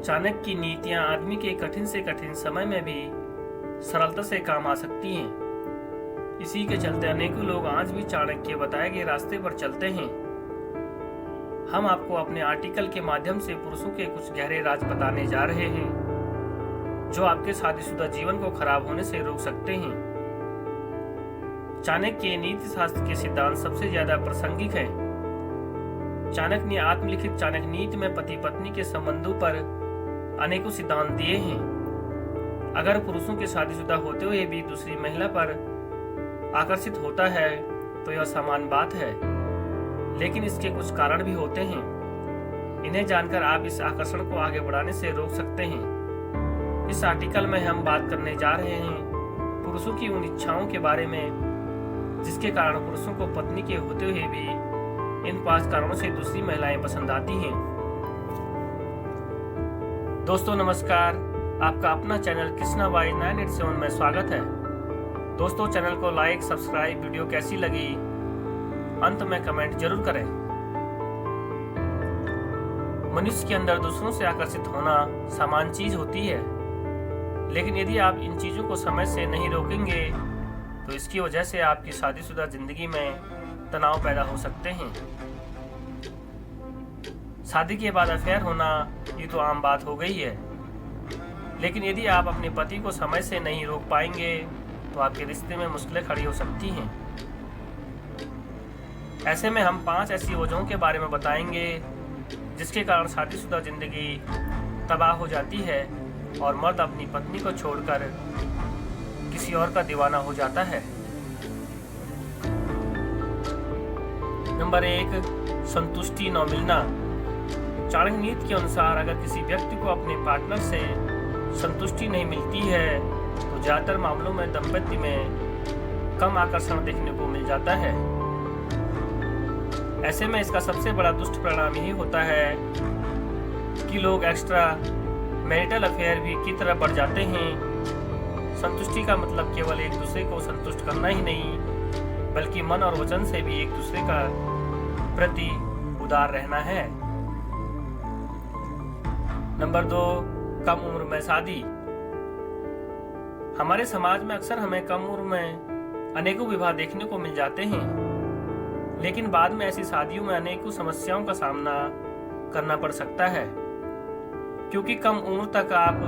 चाणक्य की नीतियां आदमी के कठिन से कठिन समय में भी सरलता से काम आ सकती हैं। इसी के चलते अनेकों लोग आज भी चाणक्य के बताए गए रास्ते पर चलते हैं। हम आपको अपने आर्टिकल के माध्यम से पुरुषों के कुछ गहरे राज बताने जा रहे हैं जो आपके शादीशुदा जीवन को खराब होने से रोक सकते हैं। चाणक्य के नीति शास्त्र के सिद्धांत सबसे ज्यादा प्रासंगिक हैं। चाणक्य ने आत्मलिखित चाणक्य नीति में पति पत्नी के संबंधों पर अनेकों सिद्धांत दिए हैं। अगर पुरुषों के शादीशुदा होते हुए भी दूसरी महिला पर आकर्षित होता है तो यह सामान्य बात है, लेकिन इसके कुछ कारण भी होते हैं। इन्हें जानकर आप इस आकर्षण को आगे बढ़ाने से रोक सकते हैं। इस आर्टिकल में हम बात करने जा रहे हैं पुरुषों की उन इच्छाओं के बारे में जिसके कारण पुरुषों को पत्नी के होते हुए भी इन 5 कारणों से दूसरी महिलाएं पसंद आती हैं। दोस्तों नमस्कार, आपका अपना चैनल कृष्णा बाई 987 में स्वागत है। दोस्तों चैनल को लाइक सब्सक्राइब, वीडियो कैसी लगी अंत में कमेंट जरूर करें। मनुष्य के अंदर दूसरों से आकर्षित होना सामान्य चीज होती है, लेकिन यदि आप इन चीजों को समय से नहीं रोकेंगे तो इसकी वजह से आपकी शादीशुदा जिंदगी में तनाव पैदा हो सकते हैं। शादी के बाद अफेयर होना ये तो आम बात हो गई है, लेकिन यदि आप अपने पति को समय से नहीं रोक पाएंगे तो आपके रिश्ते में मुश्किलें खड़ी हो सकती हैं। ऐसे में हम 5 ऐसी वजहों के बारे में बताएंगे जिसके कारण शादीशुदा जिंदगी तबाह हो जाती है और मर्द अपनी पत्नी को छोड़कर किसी और का दीवाना हो जाता है। नंबर 1, संतुष्टि न मिलना। चाणक्य नीति के अनुसार अगर किसी व्यक्ति को अपने पार्टनर से संतुष्टि नहीं मिलती है तो ज्यादातर मामलों में दाम्पत्य में कम आकर्षण देखने को मिल जाता है। ऐसे में इसका सबसे बड़ा दुष्ट परिणाम यही होता है कि लोग एक्स्ट्रा मैरिटल अफेयर भी की तरफ बढ़ जाते हैं। संतुष्टि का मतलब केवल एक दूसरे को संतुष्ट करना ही नहीं, बल्कि मन और वचन से भी एक दूसरे का प्रति उदार रहना है। नंबर 2, कम उम्र में शादी। हमारे समाज में अक्सर हमें कम उम्र में अनेकों विवाह देखने को मिल जाते हैं, लेकिन बाद में ऐसी शादियों में अनेकों समस्याओं का सामना करना पड़ सकता है, क्योंकि कम उम्र तक आप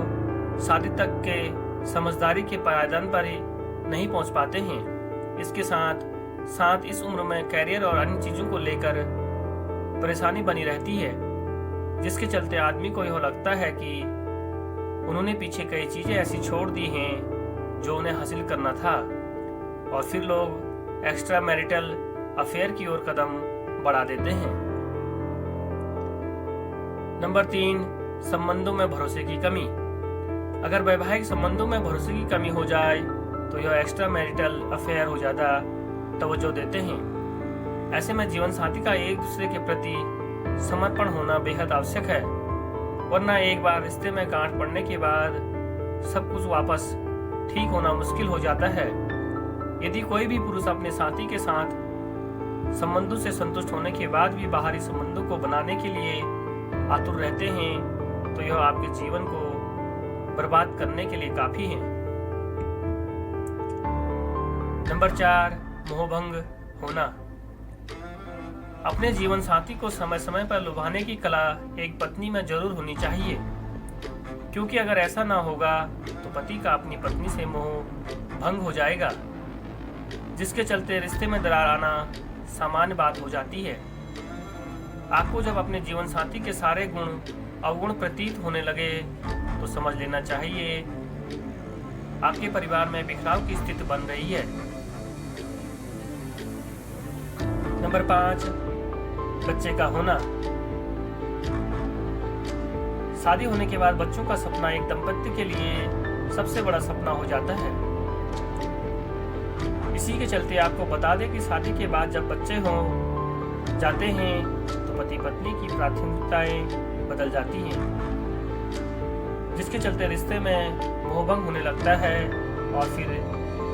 शादी तक के समझदारी के पायदान पर ही नहीं पहुंच पाते हैं। इसके साथ साथ इस उम्र में कैरियर और अन्य चीजों को लेकर परेशानी बनी रहती है, जिसके चलते आदमी को यह लगता है कि उन्होंने पीछे कई चीजें ऐसी छोड़ दी हैं जो उन्हें हासिल करना था, और फिर लोग एक्स्ट्रा मैरिटल अफेयर की ओर कदम बढ़ा देते हैं। नंबर 3, संबंधों में भरोसे की कमी। अगर वैवाहिक संबंधों में भरोसे की कमी हो जाए तो यह एक्स्ट्रा मैरिटल अफेयर हो ज्यादा तवज्जो देते हैं। ऐसे में जीवन साथी का एक दूसरे के प्रति समर्पण होना बेहद आवश्यक है, वरना एक बार रिश्ते में गांठ पड़ने के बाद सब कुछ वापस ठीक होना मुश्किल हो जाता है। यदि कोई भी पुरुष अपने साथी के साथ संबंधों से संतुष्ट होने के बाद भी बाहरी संबंधों को बनाने के लिए आतुर रहते हैं तो यह आपके जीवन को बर्बाद करने के लिए काफी है। नंबर 4, मोहभंग होना। अपने जीवन साथी को समय समय पर लुभाने की कला एक पत्नी में जरूर होनी चाहिए, क्योंकि अगर ऐसा ना होगा तो पति का अपनी पत्नी से मोह भंग हो जाएगा, जिसके चलते रिश्ते में दरार आना सामान्य बात हो जाती है। आपको जब अपने जीवन साथी के सारे गुण अवगुण प्रतीत होने लगे तो समझ लेना चाहिए आपके परिवार में बिखराव की स्थिति बन रही है। नंबर 5, बच्चे का होना। शादी होने के बाद बच्चों का सपना एक दंपत्ति के लिए सबसे बड़ा सपना हो जाता है। इसी के चलते आपको बता दें कि शादी के बाद जब बच्चे हो जाते हैं तो पति पत्नी की प्राथमिकताएं बदल जाती हैं, जिसके चलते रिश्ते में मोहभंग होने लगता है और फिर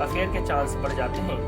अफेयर के चांस बढ़ जाते हैं।